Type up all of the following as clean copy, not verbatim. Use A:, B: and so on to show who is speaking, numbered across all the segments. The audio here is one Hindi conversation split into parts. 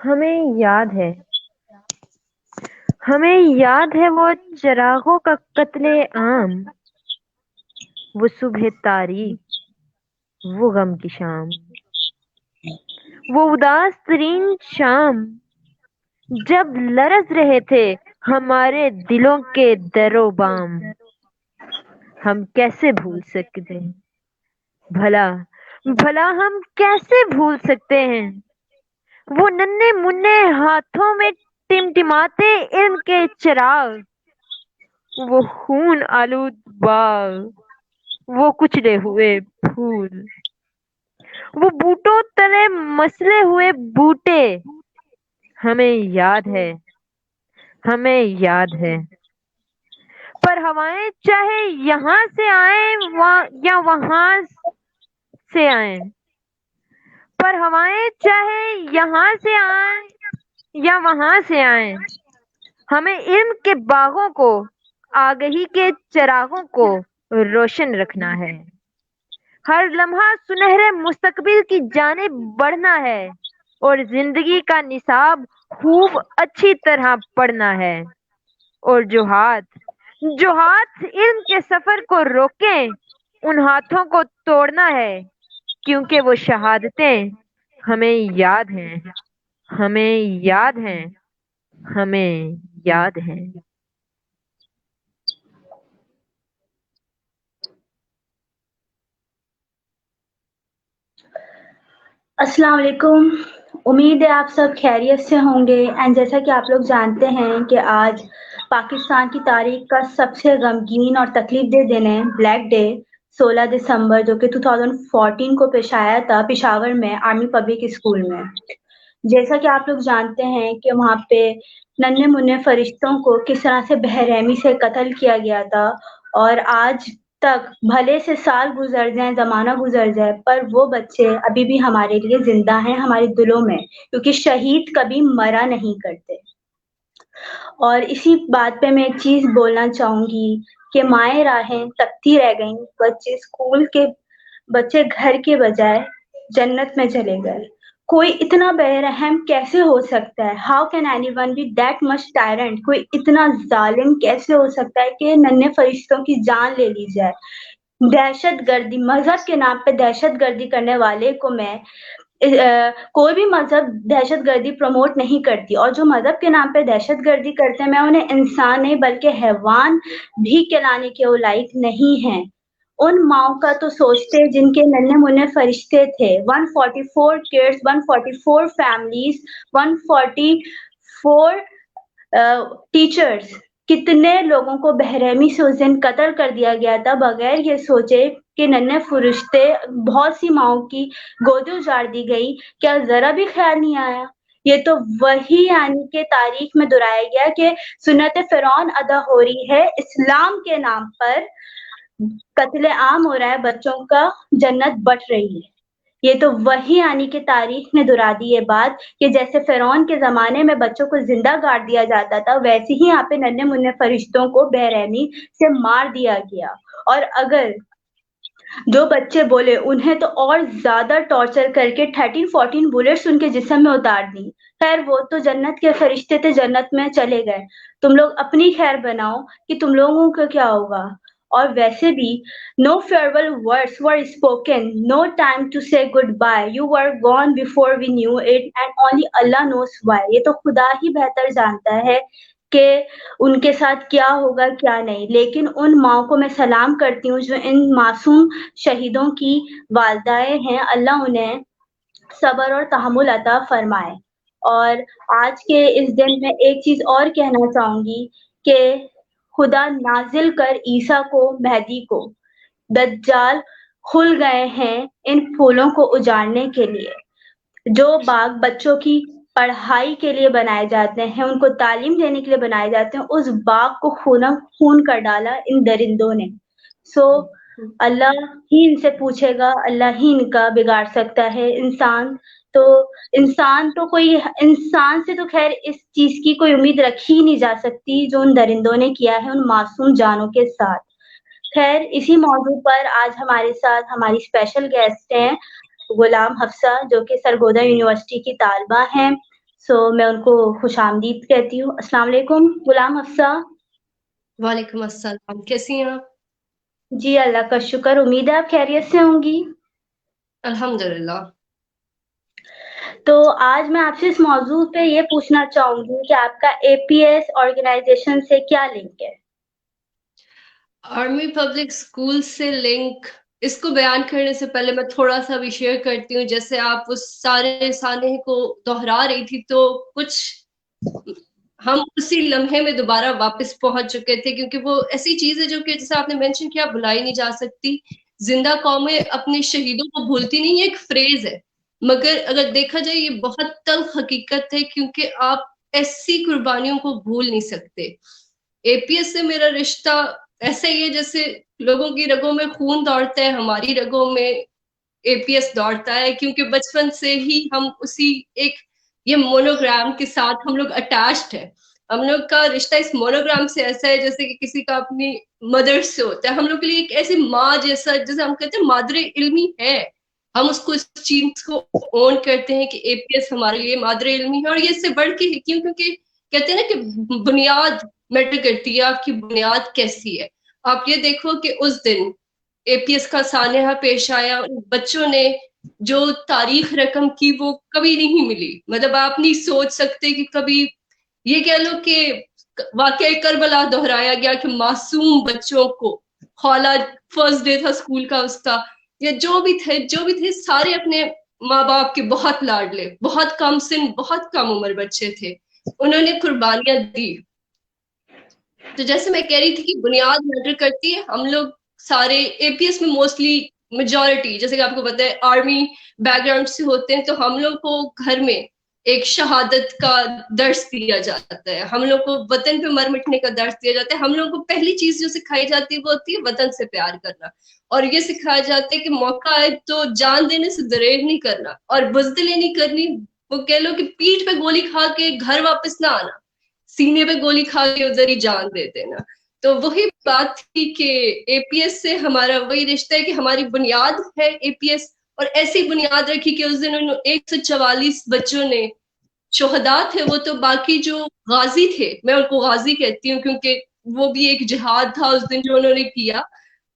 A: हमें याद है हमें याद है वो चिरागों का कत्ले आम, वो सुबह तारीख, वो गम की शाम, वो उदास तरीन शाम, जब लरज रहे थे हमारे दिलों के दरो बाम। हम कैसे भूल सकते हैं, भला भला हम कैसे भूल सकते हैं वो नन्हे मुन्ने हाथों में टिमटिमाते इल्म के चिराग, वो खून आलूद बाग, वो कुचले हुए फूल, वो बूटों तले मसले हुए बूटे। हमें याद है, हमें याद है। पर हवाएं चाहे यहाँ से आए या वहां से आए, पर हवाएं चाहे यहाँ से आए या वहां से आए, हमें इल्म के बागों को, आगही के चिरागों को रोशन रखना है। हर लम्हा सुनहरे मुस्तकबिल की जानिब बढ़ना है और जिंदगी का निसाब खूब अच्छी तरह पढ़ना है। और जो हाथ इल्म के सफर को रोके, उन हाथों को तोड़ना है, क्योंकि वो शहादतें हमें याद हैं, हमें याद हैं, हमें याद हैं।
B: अस्सलाम वालेकुम। उम्मीद है आप सब खैरियत से होंगे एंड जैसा कि आप लोग जानते हैं कि आज पाकिस्तान की तारीख का सबसे गमगीन और तकलीफ दे दिन है, ब्लैक डे। 16 दिसंबर जो कि 2014 को पेश आया था पेशावर में आर्मी पब्लिक स्कूल में। जैसा कि आप लोग जानते हैं कि वहाँ पे नन्हे मुन्ने फरिश्तों को किस तरह से बेरहमी से कत्ल किया गया था और आज तक भले से साल गुजर जाएं, ज़माना गुजर जाए, पर वो बच्चे अभी भी हमारे लिए ज़िंदा हैं हमारे दिलों में, क्योंकि शहीद कभी मरा नहीं करते। और इसी बात पे मैं एक चीज़ बोलना चाहूँगी कि माएँ राहें तकती रह गईं, बच्चे घर के बजाय जन्नत में चले गए। कोई इतना बेरहम कैसे हो सकता है? How can anyone be that much tyrant? कोई इतना ज़ालिम कैसे हो सकता है कि नन्हे फरिश्तों की जान ले ली जाए? दहशतगर्दी, मज़हब के नाम पे दहशतगर्दी करने वाले को मैं कोई भी मज़हब दहशतगर्दी प्रमोट नहीं करती, और जो मज़हब के नाम पे दहशतगर्दी करते हैं, मैं उन्हें इंसान नहीं बल्कि हैवान भी कहलाने के वो लायक नहीं हैं। उन माँओं का तो सोचते जिनके नन्हे-मुन्ने फरिश्ते थे। 144 किड्स, 144 फैमिलीज़, 144 टीचर्स, कितने लोगों को बेरहमी से उस दिन कत्ल कर दिया गया था बगैर ये सोचे कि नन्हे फरिश्ते, बहुत सी माँओं की गोदी उजाड़ दी गई, क्या ज़रा भी ख़्याल नहीं आया? ये तो वही यानी कि तारीख में दोहराया गया कि सुन्नत फ़िरौन अदा हो रही है, इस्लाम के नाम पर कत्ले आम हो रहा है बच्चों का, जन्नत बँट रही है। ये तो वही आने की तारीख ने दोहरा दी ये बात कि जैसे फ़िरौन के ज़माने में बच्चों को ज़िंदा गाड़ दिया जाता था, वैसे ही यहाँ पे नन्हे-मुन्ने फरिश्तों को बेरहमी से मार दिया गया। और अगर जो बच्चे बोले उन्हें तो और ज़्यादा टॉर्चर करके 13-14 बुलेट्स उनके जिस्म में उतार दी। ख़ैर वो तो जन्नत के फरिश्ते थे, जन्नत में चले गए। तुम लोग अपनी ख़ैर बनाओ कि तुम लोगों का क्या होगा। और वैसे भी no farewell words were spoken, no time to say goodbye, you were gone before we knew it and only Allah knows why. ये तो खुदा ही बेहतर जानता है कि उनके साथ क्या होगा, क्या नहीं। लेकिन उन माँओं को मैं सलाम करती हूँ जो इन मासूम शहीदों की वालिदाएँ हैं, अल्लाह उन्हें सब्र और तहम्मुल अता फरमाए। और आज के इस दिन मैं एक चीज़ और कहना चाहूँगी कि खुदा नाज़िल कर ईसा को, मेहदी को, दज्जाल खुल गए हैं इन फूलों को उजाड़ने के लिए। जो बाग बच्चों की पढ़ाई के लिए बनाए जाते हैं, उनको तालीम देने के लिए बनाए जाते हैं, उस बाग को खून कर डाला इन दरिंदों ने। सो अल्लाह ही इनसे पूछेगा, अल्लाह ही इनका बिगाड़ सकता है। तो इंसान से तो ख़ैर इस चीज़ की कोई उम्मीद रखी ही नहीं जा सकती, जो उन दरिंदों ने किया है उन मासूम जानों के साथ। ख़ैर इसी मौजू पर आज हमारे साथ हमारी स्पेशल गेस्ट हैं गुलाम हफ्सा, जो कि सरगोदा यूनिवर्सिटी की तालिबा हैं। मैं उनको खुशामदीद कहती हूँ। अस्सलाम वालेकुम गुलाम हफ्सा।
C: वालेकुम अस्सलाम, कैसी हैं आप?
B: जी अल्लाह का शुक्र, उम्मीद है आप खैरियत से होंगी।
C: अल्हम्दुलिल्लाह।
B: तो आज मैं आपसे इस मौजू पे ये पूछना चाहूंगी कि आपका एपीएस ऑर्गेनाइजेशन से क्या लिंक है?
C: आर्मी पब्लिक स्कूल से लिंक, इसको बयान करने से पहले मैं थोड़ा सा भी शेयर करती हूँ। जैसे आप उस सारे साने को दोहरा रही थी, तो कुछ हम उसी लम्हे में दोबारा वापस पहुंच चुके थे, क्योंकि वो ऐसी चीज है जो कि जैसे आपने मेंशन किया, भुलाई नहीं जा सकती। जिंदा कौमें अपने शहीदों को भूलती नहीं, ये एक फ्रेज है, मगर अगर देखा जाए ये बहुत तल्ख हकीकत है, क्योंकि आप ऐसी कुर्बानियों को भूल नहीं सकते। एपीएस से मेरा रिश्ता ऐसा ही है जैसे लोगों की रगों में खून दौड़ता है, हमारी रगों में एपीएस दौड़ता है, क्योंकि बचपन से ही हम उसी एक ये मोनोग्राम के साथ हम लोग अटैच्ड है। हम लोग का रिश्ता इस मोनोग्राम से ऐसा है जैसे कि किसी का अपनी मदर से होता है। हम लोग के लिए एक ऐसी माँ जैसा, जैसे हम कहते हैं मादरे इल्मी है, हम उसको इस चीज को ओन करते हैं कि एपीएस हमारे लिए मादरे इल्मी है। और ये इससे बढ़ के क्यों, क्योंकि कहते हैं ना कि बुनियाद मैटर करती है, आपकी बुनियाद कैसी है। आप ये देखो कि उस दिन एपीएस का सानहा पेश आया, बच्चों ने जो तारीख रकम की वो कभी नहीं मिली। मतलब आप नहीं सोच सकते कि कभी ये कह लो कि वाकई करबला दोहराया गया कि मासूम बच्चों को हौला, फर्स्ट डे था स्कूल का उसका, या जो भी थे सारे अपने माँ बाप के बहुत लाडले, बहुत कम सिन, बहुत कम उम्र बच्चे थे, उन्होंने कुर्बानियां दी। तो जैसे मैं कह रही थी कि बुनियाद मैटर करती है। हम लोग सारे एपीएस में मोस्टली मेजोरिटी, जैसे कि आपको पता है, आर्मी बैकग्राउंड से होते हैं, तो हम लोग को घर में एक शहादत का दर्स दिया जाता है, हम लोग को वतन पे मर मिटने का दर्स दिया जाता है। हम लोग को पहली चीज जो सिखाई जाती है वो होती है वतन से प्यार करना, और ये सिखाया जाता है कि मौका आए तो जान देने से दरेर नहीं करना और बुज़दिली नहीं करनी। वो कह लो कि पीठ पे गोली खा के घर वापस ना आना, सीने पे गोली खा के उधर ही जान दे देना। तो वही बात थी कि एपीएस से हमारा वही रिश्ता है कि हमारी बुनियाद है एपीएस, और ऐसी बुनियाद रखी कि उस दिन उन 144 बच्चों ने, शोहदा थे वो, तो बाकी जो गाजी थे, मैं उनको गाजी कहती हूँ क्योंकि वो भी एक जिहाद था उस दिन जो उन्होंने किया।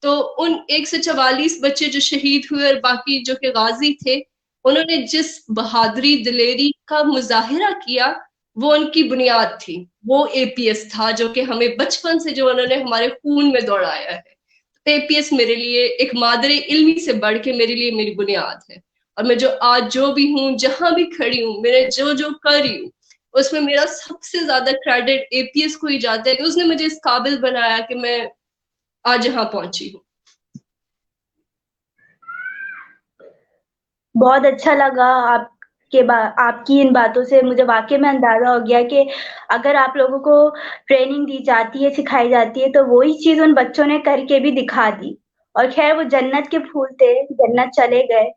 C: तो उन 144 बच्चे जो शहीद हुए और बाकी जो कि गाजी थे, उन्होंने जिस बहादुरी दिलेरी का मुजाहिरा किया, वो उनकी बुनियाद थी, वो एपीएस था जो कि हमें बचपन से जो उन्होंने हमारे खून में दौड़ाया है। एपीएस मेरे लिए एक मादरे इल्मी से बढ़ के मेरे लिए मेरी बुनियाद है। और मैं जो आज जो भी हूँ, जहां भी खड़ी हूँ, मैंने जो जो कर रही हूँ, उसमें मेरा सबसे ज्यादा क्रेडिट एपीएस को ही जाता है कि उसने मुझे इस काबिल बनाया कि मैं आज यहाँ पहुंची हूँ।
B: बहुत अच्छा लगा आपकी इन बातों से मुझे वाक़ई में अंदाज़ा हो गया कि अगर आप लोगों को ट्रेनिंग दी जाती है, सिखाई जाती है, तो वही चीज़ उन बच्चों ने करके भी दिखा दी। और ख़ैर वो जन्नत के फूल थे, जन्नत चले गए।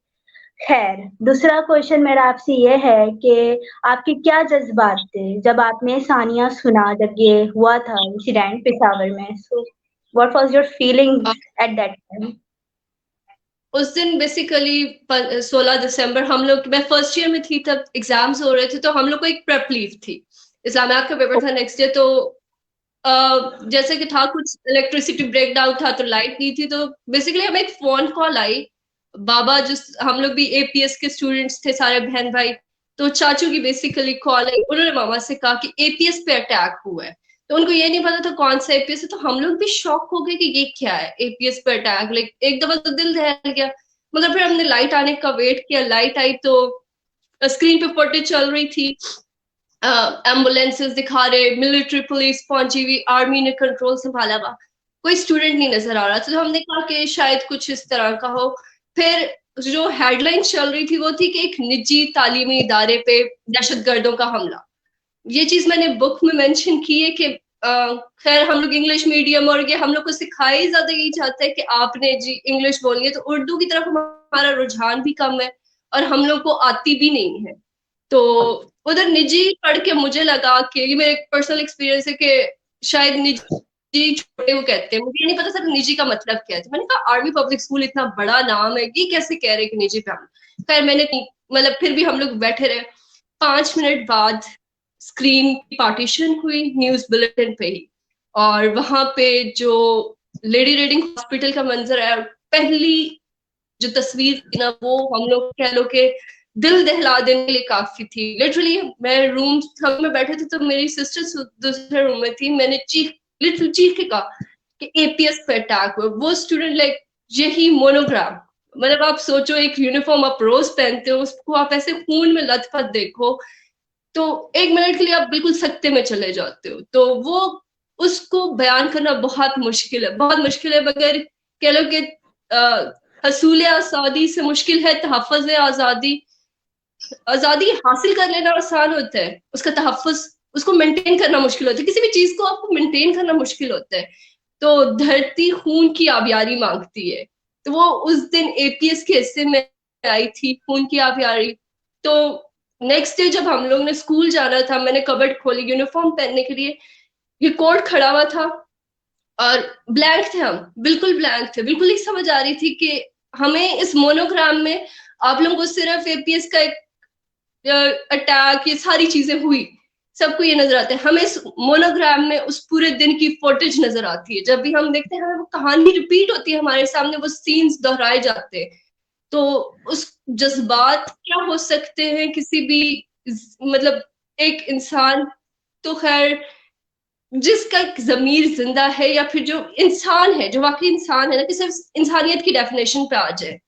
B: ख़ैर, दूसरा क्वेश्चन मेरा आपसे ये है कि आपके क्या जज़्बात थे जब आपने सानिया सुना, जब ये हुआ था इंसिडेंट पेशावर में? So what was your feelings eight that time?
C: उस दिन बेसिकली 16 दिसंबर हम लोग, मैं फर्स्ट ईयर में थी तब एग्जाम्स हो रहे थे, तो हम लोग को एक प्रेप लीव थी, इस्लामियात का पेपर था नेक्स्ट डे। तो जैसे कि था कुछ इलेक्ट्रिसिटी ब्रेकडाउन था तो लाइट नहीं थी, तो बेसिकली हमें एक फोन कॉल आई। बाबा जो, हम लोग भी एपीएस के स्टूडेंट्स थे सारे बहन भाई, तो चाचू की बेसिकली कॉल आई, उन्होंने मामा से कहा कि एपीएस पे अटैक हुआ है। तो उनको ये नहीं पता था कौन सा एपीएस है, तो हम लोग भी शॉक हो गए कि ये क्या है एपीएस पे अटैक। लाइक एक दफा तो दिल दहल गया, मगर फिर हमने लाइट आने का वेट किया। लाइट आई तो स्क्रीन पे फुटेज चल रही थी, एम्बुलेंसेस दिखा रहे, मिलिट्री पुलिस पहुंची हुई, आर्मी ने कंट्रोल संभाला हुआ, कोई स्टूडेंट नहीं नजर आ रहा था। तो हमने कहा कि शायद कुछ इस तरह का हो। फिर जो हेडलाइन चल रही थी वो थी कि एक निजी तालीमी इदारे पे दहशतगर्दों का हमला। ये चीज मैंने बुक में मेंशन की है कि खैर हम लोग इंग्लिश मीडियम, और ये हम लोग को सिखाया ही ज्यादा यही चाहता है कि आपने जी इंग्लिश बोलनी है, तो उर्दू की तरफ हमारा रुझान भी कम है और हम लोग को आती भी नहीं है। तो उधर निजी पढ़ के मुझे लगा कि ये मेरा एक पर्सनल एक्सपीरियंस है कि शायद निजी छोटे वो कहते हैं, मुझे नहीं पता सर निजी का मतलब क्या है। तो मैंने कहा आर्मी पब्लिक स्कूल इतना बड़ा नाम है, ये कैसे कह रहे हैं कि निजी पे हम। खैर मैंने, मतलब फिर भी हम लोग बैठे रहे। 5 मिनट बाद स्क्रीन पार्टीशन हुई न्यूज बुलेटिन पे ही, और वहां पे जो लेडी रीडिंग हॉस्पिटल का मंजर है, पहली जो तस्वीर थी ना, वो हम लोग कह लो कि दिल दहला देने के लिए काफी थी। लिटरली मैं रूम हम में बैठे थे तो मेरी सिस्टर दूसरे रूम में थी, मैंने लिटरली चीख के कहा कि एपीएस पे अटैक हुआ। वो स्टूडेंट लाइक यही मोनोग्राम, मतलब आप सोचो एक यूनिफॉर्म आप रोज पहनते हो, उसको आप ऐसे खून में लथपथ देखो तो 1 मिनट के लिए आप बिल्कुल सकते में चले जाते हो। तो वो उसको बयान करना बहुत मुश्किल है, बहुत मुश्किल है। मगर कह लो कि हसूल आज़ादी से मुश्किल है तहफ़्फ़ुज़ आज़ादी। आज़ादी हासिल कर लेना आसान होता है, उसका तहफ़्फ़ुज़, उसको मेंटेन करना मुश्किल होता है। किसी भी चीज को आपको मेंटेन करना मुश्किल होता है। तो धरती खून की आबियारी मांगती है, तो वो उस दिन एपीएस के हिस्से में आई थी, खून की आबियारी। तो नेक्स्ट डे जब हम लोग ने स्कूल जाना था, मैंने कबर्ड खोली यूनिफॉर्म पहनने के लिए, ये कोट खड़ा हुआ था और ब्लैंक थे हम, बिल्कुल ब्लैंक थे। बिल्कुल नहीं समझ आ रही थी कि हमें इस मोनोग्राम में आप लोगों को सिर्फ एपीएस का एक अटैक, ये सारी चीजें हुई, सबको ये नजर आता है। हमें इस मोनोग्राम में उस पूरे दिन की फुटेज नजर आती है। जब भी हम देखते हैं हमें वो कहानी रिपीट होती है हमारे सामने, वो सीन्स दोहराए जाते हैं। तो उस जज्बात क्या हो सकते हैं किसी भी, मतलब एक इंसान, तो खैर जिसका ज़मीर जिंदा है, या फिर जो इंसान है, जो वाकई इंसान है ना, कि सिर्फ इंसानियत की डेफिनेशन पे आ जाए,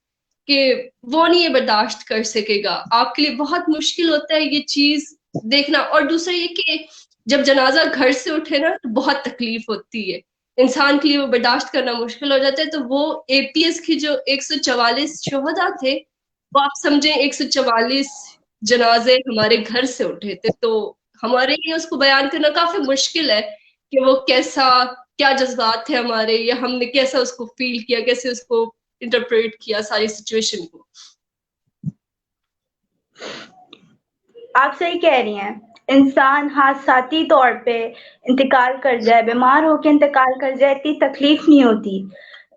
C: कि वो नहीं ये बर्दाश्त कर सकेगा। आपके लिए बहुत मुश्किल होता है ये चीज देखना। और दूसरा ये कि जब जनाजा घर से उठे ना तो बहुत तकलीफ होती है, इंसान के लिए वो बर्दाश्त करना मुश्किल हो जाता है। तो वो एपीएस की जो 144 शोहदा थे, वो आप समझें 144 जनाजे हमारे घर से उठे थे। तो हमारे लिए उसको बयान करना काफी मुश्किल है कि वो कैसा, क्या जज्बात थे हमारे, या हमने कैसा उसको फील किया, कैसे उसको इंटरप्रेट किया सारी सिचुएशन को।
B: आप सही कह रही हैं। इंसान हादसाती तौर पे इंतकाल कर जाए, बीमार होकर इंतकाल कर जाए, इतनी तकलीफ नहीं होती,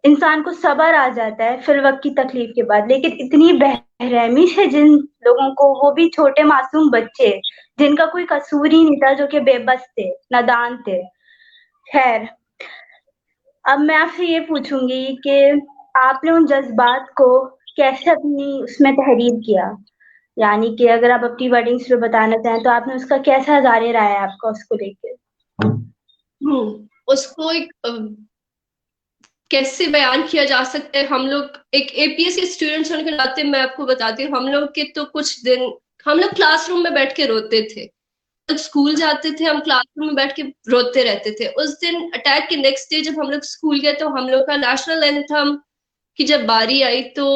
B: इंसान को सब्र आ जाता है फिर वक्त की तकलीफ के बाद। लेकिन इतनी बेरहमी से जिन लोगों को, वो भी छोटे मासूम बच्चे जिनका कोई कसूर ही नहीं था, जो कि बेबस थे, नादान थे। खैर, अब मैं आपसे ये पूछूंगी कि आपने उन जज्बात को कैसे अपनी उसमें तहरीर किया, यानी कि अगर आप अपनी वर्डिंग्स में बताना चाहें तो आपने उसका कैसा जारी रहा है आपका उसको लेकर?
C: उसको एक कैसे बयान किया जा सकता है। हम लोग एक एपीएस के स्टूडेंट्स होने के नाते मैं आपको बताती हूँ, हम लोग के तो कुछ दिन हम लोग क्लासरूम में बैठ के रोते थे। जब स्कूल जाते थे हम क्लासरूम में बैठ के रोते रहते थे। उस दिन अटैक के नेक्स्ट डे जब हम लोग स्कूल गए तो हम लोग का नेशनल एंथम की जब बारी आई तो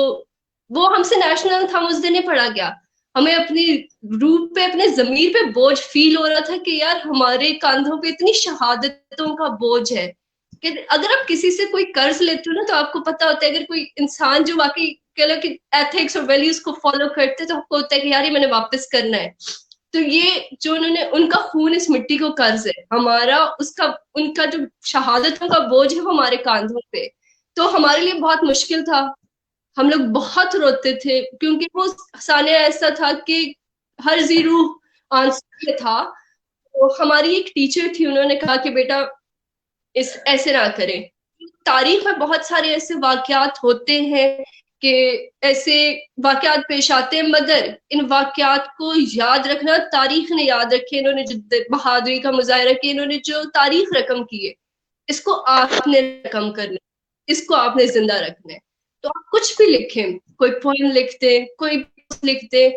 C: वो हमसे नेशनल एंथम उस दिन ही पढ़ा गया। हमें अपनी रूह पे, अपने जमीर पे बोझ फील हो रहा था कि यार हमारे कंधों पे इतनी शहादतों का बोझ है कि अगर आप किसी से कोई कर्ज लेते हो ना तो आपको पता होता है, अगर कोई इंसान जो वाकई कह लो कि एथिक्स और वैल्यूज को फॉलो करते तो आपको होता है कि यार ये मैंने वापस करना है। तो ये जो उन्होंने, उनका खून इस मिट्टी को कर्ज है हमारा, उसका उनका जो शहादतों का बोझ है वो हमारे कांधों पे। तो हमारे लिए बहुत मुश्किल था, हम लोग बहुत रोते थे क्योंकि वो सानिया ऐसा था कि हर जी रूह आंसू में था। तो हमारी एक टीचर थी, उन्होंने कहा कि बेटा इस ऐसे ना करें। तारीख में बहुत सारे ऐसे वाकयात होते हैं कि ऐसे वाकयात पेश आते हैं, मगर इन वाकयात को याद रखना, तारीख ने याद रखे, इन्होंने जो बहादुरी का मुजाहरा किया, इन्होंने जो तारीख रकम की है, इसको आपने रकम करना, इसको आपने जिंदा रखना है। तो आप कुछ भी लिखें, कोई पोएम लिखते, कोई लिखते।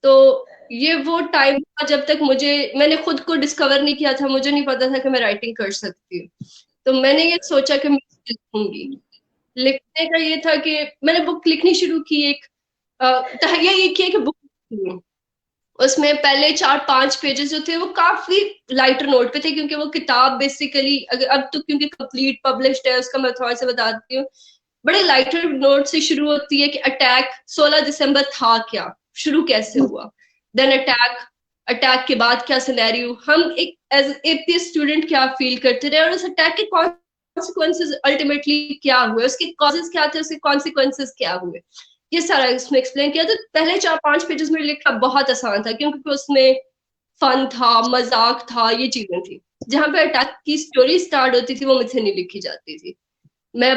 C: तो ये वो टाइम था जब तक मैंने खुद को डिस्कवर नहीं किया था, मुझे नहीं पता था कि मैं राइटिंग कर सकती हूँ। तो मैंने ये सोचा कि मैं लिखूंगी। लिखने का ये था कि मैंने बुक लिखनी शुरू की, एक तहैया ये किया कि बुक, उसमें पहले 4-5 पेजेस जो थे वो काफी लाइटर नोट पे थे, क्योंकि वो किताब बेसिकली अगर अब तो क्योंकि कंप्लीट पब्लिश्ड है उसका मैं थोड़ा सा बताती हूँ। बड़े लाइटर नोट से शुरू होती है कि अटैक 16 दिसंबर था क्या, शुरू कैसे हुआ, देन अटैक के बाद क्या सिनेरियो, हम एक एज एपीएस स्टूडेंट क्या फील करते रहे, और उस अटैक के कॉन्सिक्वेंसेस अल्टीमेटली क्या हुए, उसके कॉजेस क्या थे, उसके कॉन्सिक्वेंसेस क्या हुए। ये सारा इसमें एक्सप्लेन किया। तो पहले 4-5 पेजेस मेरे लिए बहुत आसान था, क्योंकि उसमें फन था, मजाक था, ये चीजें थी। जहां पे अटैक की स्टोरी स्टार्ट होती थी वो मुझसे नहीं लिखी जाती थी। मैं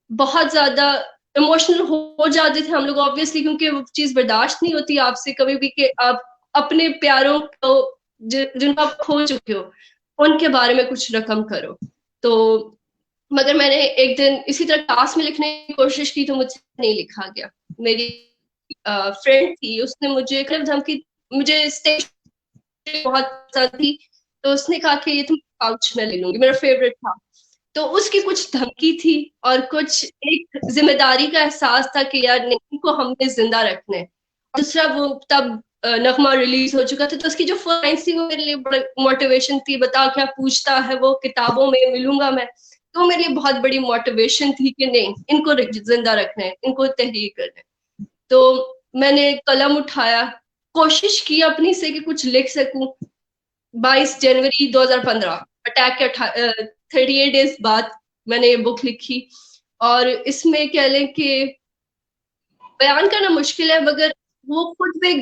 C: बहुत ज्यादा इमोशनल हो जाते थे हम लोग ऑब्वियसली, क्योंकि वो चीज बर्दाश्त नहीं होती आपसे कभी भी कि आप अपने प्यारों को जिनको आप खो चुके हो उनके बारे में कुछ रकम करो। तो मगर मैंने एक दिन इसी तरह क्लास में लिखने की कोशिश की तो मुझसे नहीं लिखा गया। मेरी फ्रेंड थी, उसने मुझे धमकी, मुझे स्टेज बहुत पसंद थी, तो उसने कहा कि ये तुम पाउच में ले लूंगी, मेरा फेवरेट था। तो उसकी कुछ धमकी थी और कुछ एक जिम्मेदारी का एहसास था कि यार इनको हमने जिंदा रखना है। दूसरा वो तब नगमा रिलीज हो चुका था, तो उसकी जो फर्स्ट लाइन थी वो मेरे लिए बड़ी मोटिवेशन थी, बता क्या पूछता है वो किताबों में मिलूंगा मैं। तो मेरे लिए बहुत बड़ी मोटिवेशन थी कि नहीं, इनको जिंदा रखना है, इनको तहरीर करना है। तो मैंने कलम उठाया, कोशिश की अपनी से कि कुछ लिख सकूं। 22 जनवरी 2015 अटैक के 38 डेज बाद मैंने ये बुक लिखी। और इसमें कह लें कि बयान करना मुश्किल है, मगर वो खुद पे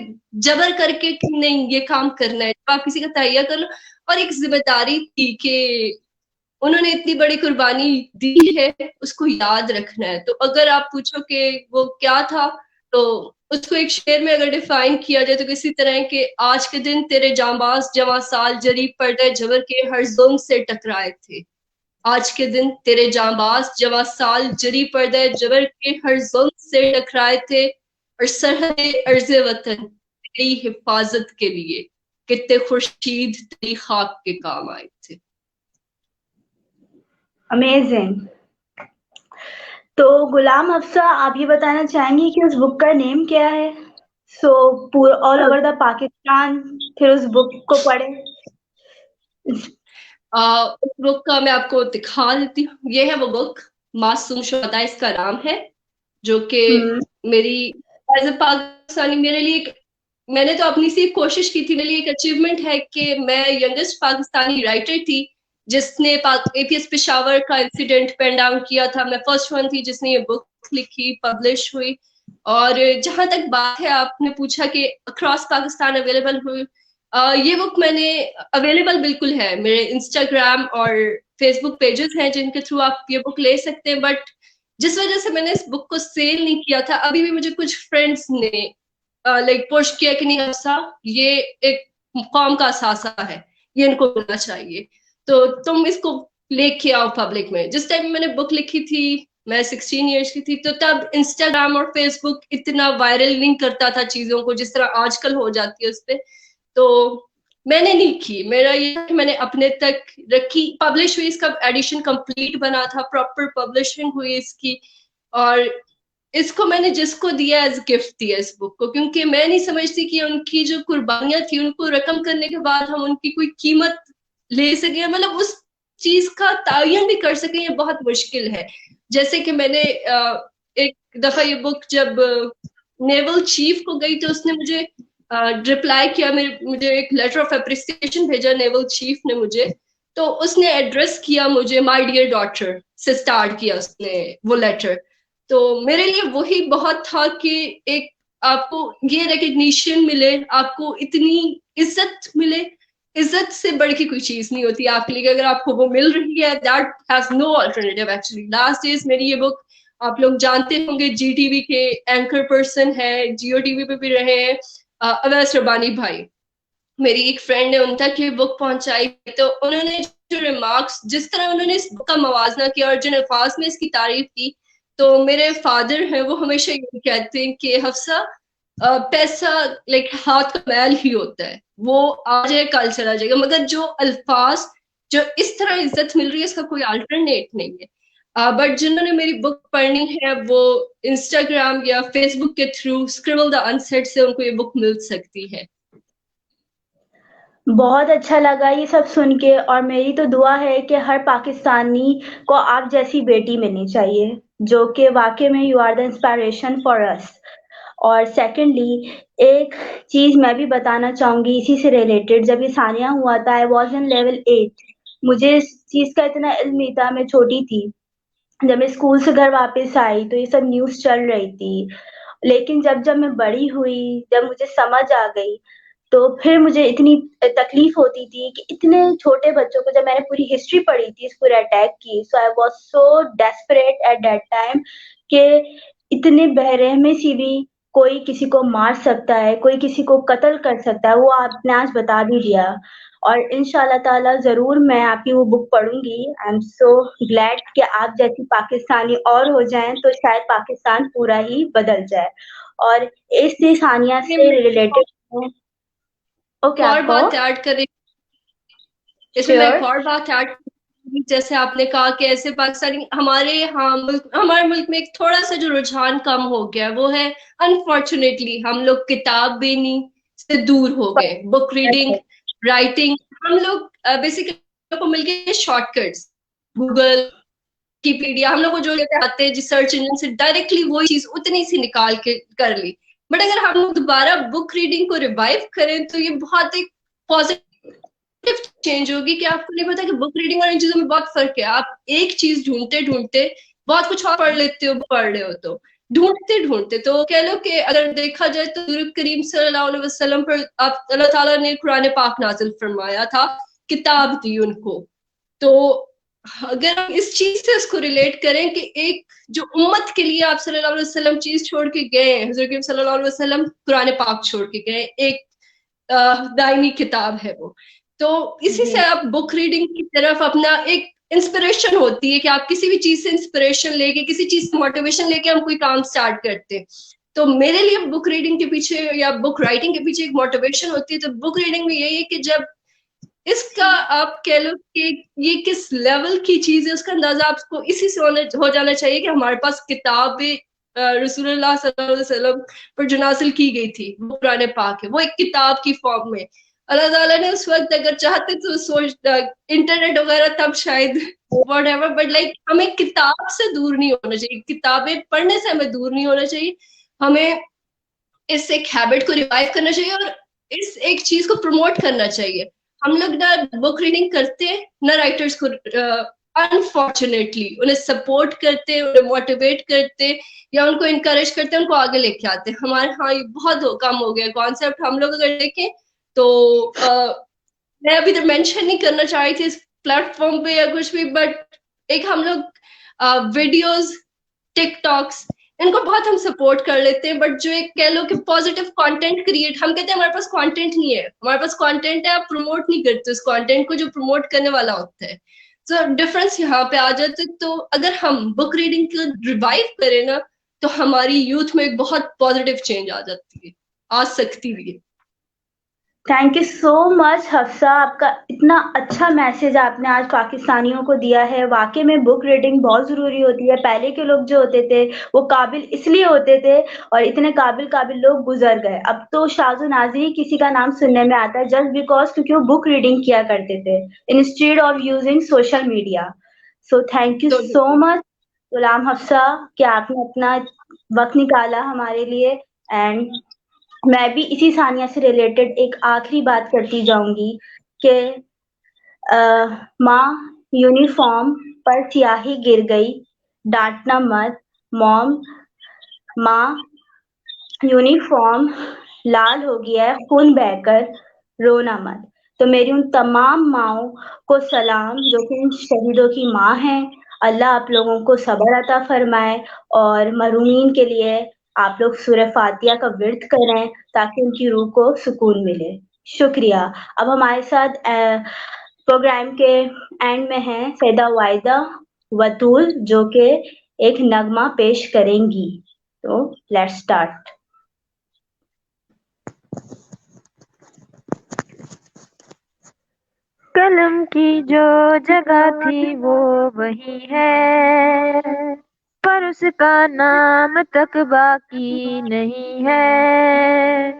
C: जबर करके कि नहीं ये काम करना है, आप किसी का तहिया कर लो। और एक जिम्मेदारी थी कि उन्होंने इतनी बड़ी कुर्बानी दी है, उसको याद रखना है। तो अगर आप पूछो कि वो क्या था, तो उसको एक शेर में अगर डिफाइन किया जाए तो किसी तरह के आज के दिन तेरे जांबाज जवां साल जरी पर्दे जबर के हर जुल्म से टकराए थे। आज के दिन तेरे जांबाज जवां साल जरी पर्दे जबर के हर जुल्म से टकराए थे, और सरहद अर्ज़े वतन तेरी हिफाजत के लिए कितने खुर्शीद तेरी खाक के काम आए थे।
B: अमेजिंग। तो गुलाम अफसा, आप ये बताना चाहेंगे कि उस बुक का नेम क्या है? सो पूरा ऑल ओवर द पाकिस्तान फिर उस बुक को पढ़े।
C: उस बुक का मैं आपको दिखा देती हूँ। ये है वो बुक, मासूम शुहदा इसका नाम है, जो कि मेरी एज ए पाकिस्तानी मेरे लिए मैंने तो अपनी सी कोशिश की थी, मेरे लिए एक अचीवमेंट है कि मैं यंगेस्ट पाकिस्तानी राइटर थी जिसने APS पेशावर का इंसिडेंट पेन डाउन किया था। मैं फर्स्ट वन थी जिसने ये बुक लिखी, पब्लिश हुई। और जहां तक बात है, आपने पूछा कि अक्रॉस पाकिस्तान अवेलेबल हुई, ये बुक मैंने अवेलेबल बिल्कुल है, मेरे इंस्टाग्राम और फेसबुक पेजेस हैं जिनके थ्रू आप ये बुक ले सकते हैं। बट जिस वजह से मैंने इस बुक को सेल नहीं किया था, अभी भी मुझे कुछ फ्रेंड्स ने लाइक पुश किया कि नहीं ऐसा, ये एक कौम का असासा है, ये इनको मिलना चाहिए, तो तुम इसको लेके आओ पब्लिक में। जिस टाइम मैंने बुक लिखी थी मैं 16 ईयर्स की थी, तो तब इंस्टाग्राम और फेसबुक इतना वायरल नहीं करता था चीजों को जिस तरह आजकल हो जाती है उस पर। तो मैंने नहीं की, मेरा ये कि मैंने अपने तक रखी, पब्लिश हुई, इसका एडिशन कंप्लीट बना था, प्रॉपर पब्लिशिंग हुई इसकी। और इसको मैंने जिसको दिया एज गिफ्ट दिया इस बुक को, क्योंकि मैं नहीं समझती कि उनकी जो कुर्बानियां थी उनको रकम करने के बाद हम उनकी कोई कीमत ले सके, मतलब उस चीज का तायन भी कर सके, ये बहुत मुश्किल है। जैसे कि मैंने एक दफा ये बुक जब नेवल चीफ को गई तो उसने मुझे रिप्लाई किया, मुझे एक लेटर ऑफ अप्रिसिएशन भेजा नेवल चीफ ने मुझे। तो उसने एड्रेस किया मुझे माय डियर डॉटर से स्टार्ट किया उसने वो लेटर। तो मेरे लिए वही बहुत था कि एक आपको ये रिकग्निशन मिले, आपको इतनी इज्जत मिले। इज्जत से बढ़ के कोई चीज नहीं होती आपके लिए, अगर आपको वो मिल रही है, that has no alternative actually. Last days मेरी ये बुक आप लोग जानते होंगे, GTV के एंकर पर्सन है, जियो टीवी पे भी रहे हैं, अवैस रबानी भाई, मेरी एक फ्रेंड ने उन तक ये बुक पहुंचाई। तो उन्होंने जो रिमार्क्स, जिस तरह उन्होंने इस बुक का मवाजना किया और जिन अल्फाज में इसकी तारीफ की, तो मेरे फादर हैं वो हमेशा ये कहते हैं कि हफ्सा, पैसा लाइक हाथ का मैल ही होता है, वो आ जाए कल चला जाएगा, मगर जो अल्फाज जो इस तरह इज्जत मिल रही है इसका कोई अल्टरनेट नहीं है। बट जिन्होंने मेरी बुक पढ़नी है वो इंस्टाग्राम या फेसबुक के थ्रू स्क्रिबल द अनसेड से उनको ये बुक मिल सकती है।
B: बहुत अच्छा लगा ये सब सुन के, और मेरी तो दुआ है कि हर पाकिस्तानी को आप जैसी बेटी मिलनी चाहिए, जो कि वाकई में you are the inspiration for us. और सेकेंडली एक चीज मैं भी बताना चाहूंगी इसी से रिलेटेड। जब ये सानिया हुआ था, आई वॉज इन लेवल 8। मुझे इस चीज का इतना इल्म नहीं था, मैं छोटी थी। जब मैं स्कूल से घर वापस आई तो ये सब न्यूज चल रही थी, लेकिन जब जब मैं बड़ी हुई, जब मुझे समझ आ गई, तो फिर मुझे इतनी तकलीफ होती थी कि इतने छोटे बच्चों को, जब मैंने पूरी हिस्ट्री पढ़ी थी इस पूरे अटैक की, so I was so desperate at that time कि इतने बेरहमी सी भी कोई किसी को मार सकता है, कोई किसी को कत्ल कर सकता है, वो आपने आज बता भी दिया। और इंशाल्लाह ताला ज़रूर मैं आपकी वो बुक पढ़ूँगी। आई एम सो ग्लैड कि आप जैसी पाकिस्तानी और हो जाएँ तो शायद पाकिस्तान पूरा ही बदल जाए। और इसी सानिया से रिलेटेड ओके,
C: और
B: आप कहो।
C: बात ऐड करें, इसमें मैं
B: श्योर।
C: एक और बात ऐड, जैसे आपने कहा कि ऐसे पाकिस्तानी हमारे यहाँ हमारे मुल्क में एक थोड़ा सा जो रुझान कम हो गया वो है, अनफॉर्चुनेटली हम लोग किताब बेनी से दूर हो गए, बुक रीडिंग, राइटिंग। हम लोग बेसिकली को मिलके शॉर्टकट्स, गूगल, विकिपीडिया, हम लोग को जो लेते आते हैं जिस सर्च इंजन से डायरेक्टली वही चीज उतनी सी निकाल के कर ली। बट अगर हम लोग दोबारा बुक रीडिंग को रिवाइव करें तो ये बहुत एक पॉजिटिव चेंज होगी कि आपको नहीं पता कि बुक रीडिंग और इन चीजों में बहुत फर्क है। आप एक चीज ढूंढते ढूंढते बहुत कुछ और पढ़ लेते हो, पढ़ रहे हो तो ढूंढते ढूंढते तो कह लो कि अगर देखा जाए तो नबी करीम सल्लल्लाहु अलैहि वसल्लम पर आप अल्लाह ताला ने कुरान पाक नाजिल फरमाया था, किताब दी उनको। तो अगर हम इस चीज से उसको रिलेट करें कि एक जो उम्मत के लिए आप सल्लल्लाहु अलैहि वसल्लम चीज छोड़ के गए, हजरत सल्लल्लाहु अलैहि वसल्लम कुरान पाक छोड़ के गए, एक दायमी किताब है वो। तो इसी से आप बुक रीडिंग की तरफ अपना एक इंस्पिरेशन होती है कि आप किसी भी चीज से इंस्पिरेशन लेके, किसी चीज से मोटिवेशन लेके हम कोई काम स्टार्ट करते। तो मेरे लिए बुक रीडिंग के पीछे या बुक राइटिंग के पीछे एक मोटिवेशन होती है। तो बुक रीडिंग में यही है कि जब इसका आप कह लो कि ये किस लेवल की चीज है, उसका अंदाजा आपको इसी से हो जाना चाहिए कि हमारे पास किताब रसूलुल्लाह सल्लल्लाहु अलैहि वसल्लम पर जो नाजिल की गई थी वो कुरान पाक है, वो एक किताब की फॉर्म में। अल्लाह ताला ने उस वक्त अगर चाहते तो सोच इंटरनेट वगैरह तब शायद व्हाटएवर, बट लाइक हमें किताब से दूर नहीं होना चाहिए, किताबें पढ़ने से हमें दूर नहीं होना चाहिए। हमें इस एक हैबिट को रिवाइव करना चाहिए और इस एक चीज को प्रमोट करना चाहिए। हम लोग ना बुक रीडिंग करते ना राइटर्स को अनफॉर्चुनेटली उन्हें सपोर्ट करते, उन्हें मोटिवेट करते या उनको इनकरेज करते, उनको आगे लेके आते। हमारे यहाँ ये बहुत कम हो गया कॉन्सेप्ट। हम लोग अगर देखें तो मैं अभी तो मेंशन नहीं करना चाह रही थी इस प्लेटफॉर्म पे या कुछ भी, बट एक हम लोग वीडियोस, टिकटॉक्स, इनको बहुत हम सपोर्ट कर लेते हैं। बट जो एक कह लो कि पॉजिटिव कंटेंट क्रिएट, हम कहते हैं हमारे पास कंटेंट नहीं है, हमारे पास कंटेंट है, आप प्रमोट नहीं करते उस कंटेंट को जो प्रमोट करने वाला होता है। तो डिफरेंस यहाँ पे आ जाते। तो अगर हम बुक रीडिंग को रिवाइव करें ना तो हमारी यूथ में एक बहुत पॉजिटिव चेंज आ जाती है, आ सकती भी है।
B: Thank you so much Hafsa, आपका इतना अच्छा मैसेज आपने आज पाकिस्तानियों को दिया है। वाकई में बुक रीडिंग बहुत ज़रूरी होती है। पहले के लोग जो होते थे वो काबिल इसलिए होते थे और इतने काबिल काबिल लोग गुजर गए। अब तो शाज़ो नाज़री किसी का नाम सुनने में आता है जस्ट बिकॉज क्योंकि वो बुक रीडिंग किया करते थे instead of using social media. So thank you so much Ghulam Hafsa कि आपने अपना वक्त निकाला हमारे लिए। एंड मैं भी इसी सानिया से रिलेटेड एक आखिरी बात करती जाऊंगी कि माँ यूनिफॉर्म पर स्याही गिर गई, डांटना मत मॉम। माँ यूनिफॉर्म लाल हो गया है, खून बहकर रोना मत। तो मेरी उन तमाम माँओं को सलाम जो कि इन शहीदों की माँ हैं। अल्लाह आप लोगों को सब्र अता फरमाए और महरूमीन के लिए आप लोग सूरह फातिहा का विर्द करें ताकि उनकी रूह को सुकून मिले। शुक्रिया। अब हमारे साथ प्रोग्राम के एंड में हैं सैयदा वाइदा वतूल जो कि एक नगमा पेश करेंगी। तो लेट्स स्टार्ट।
A: कलम की जो जगह थी वो वही है, पर उसका नाम तक बाकी नहीं है।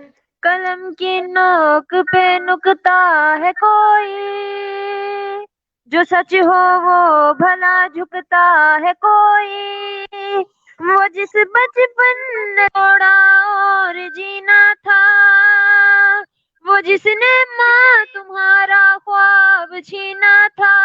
A: कलम की नोक पे नुकता है कोई, जो सच हो वो भला झुकता है कोई। वो जिस बचपन ने तोड़ा और जीना था, वो जिसने माँ तुम्हारा ख्वाब छीना था।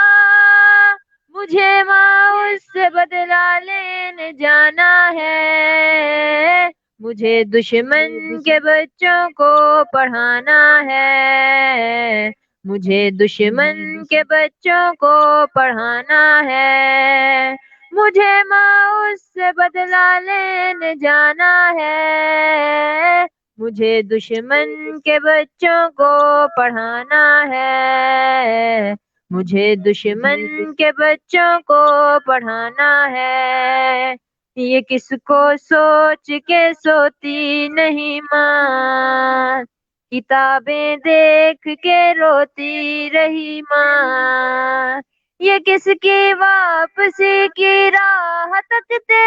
A: मुझे माँ उससे बदला लेने जाना है, मुझे दुश्मन के बच्चों को पढ़ाना है, मुझे दुश्मन के बच्चों को पढ़ाना है, मुझे माँ उससे बदला लेने जाना है, मुझे दुश्मन के बच्चों को पढ़ाना है, मुझे दुश्मन के बच्चों को पढ़ाना है। ये किसको सोच के सोती नहीं माँ, किताबें देख के रोती रही माँ, ये किसकी वापसी की राह तकते,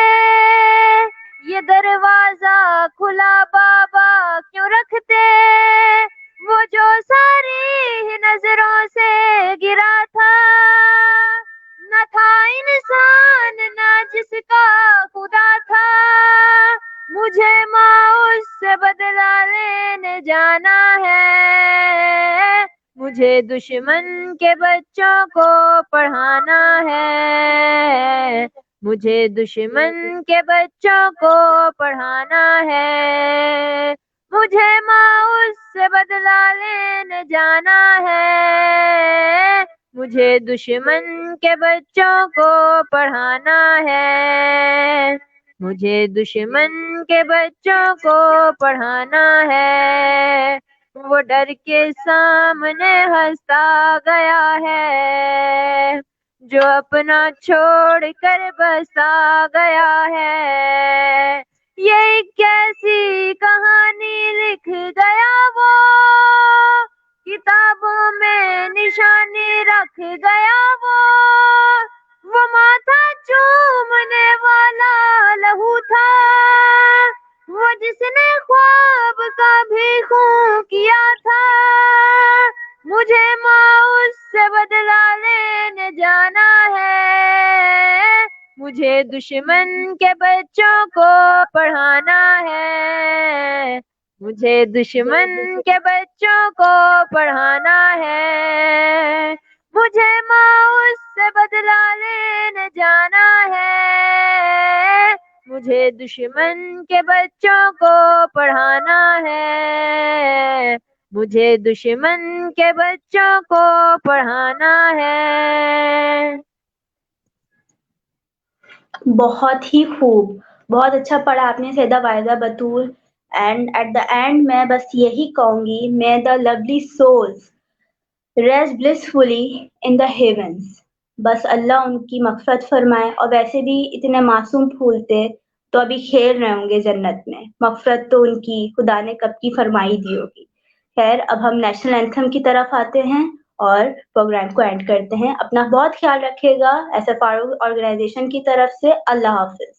A: ये दरवाजा खुला बाबा क्यों रखते, वो जो सारी ही नजरों से गिरा था, न था इंसान ना जिसका खुदा था, मुझे माँ उससे बदला लेने जाना है, मुझे दुश्मन के बच्चों को पढ़ाना है, मुझे दुश्मन के बच्चों को पढ़ाना है, मुझे माँ उससे बदला लेने जाना है, मुझे दुश्मन के बच्चों को पढ़ाना है, मुझे दुश्मन के बच्चों को पढ़ाना है। वो डर के सामने हंसता गया है, जो अपना छोड़ कर बसा गया है, ये एक कैसी कहानी लिख गया वो, किताबों में निशानी रख गया वो माथा चूमने वाला लहू था, वो जिसने ख्वाब का भी खून किया था, मुझे माँ उससे बदला लेने जाना है, मुझे दुश्मन के बच्चों को पढ़ाना है, मुझे दुश्मन के बच्चों को पढ़ाना है, मुझे माँ उससे बदला लेने जाना है, मुझे दुश्मन के बच्चों को पढ़ाना है, मुझे दुश्मन के बच्चों को पढ़ाना है।
B: बहुत ही खूब, बहुत अच्छा पढ़ा आपने Saida Wahida Batool. And at the end मैं बस यही कहूंगी, may the lovely souls rest blissfully in the heavens. बस अल्लाह उनकी मग़फ़िरत फरमाए, और वैसे भी इतने मासूम फूल थे तो अभी खेल रहे होंगे जन्नत में। मग़फ़िरत तो उनकी खुदा ने कब की फरमाई दी होगी। खैर, अब हम नेशनल एंथम की तरफ आते हैं और प्रोग्राम को एंड करते हैं। अपना बहुत ख्याल रखिएगा। SFRO ऑर्गेनाइजेशन की तरफ से अल्लाह हाफ़िज़।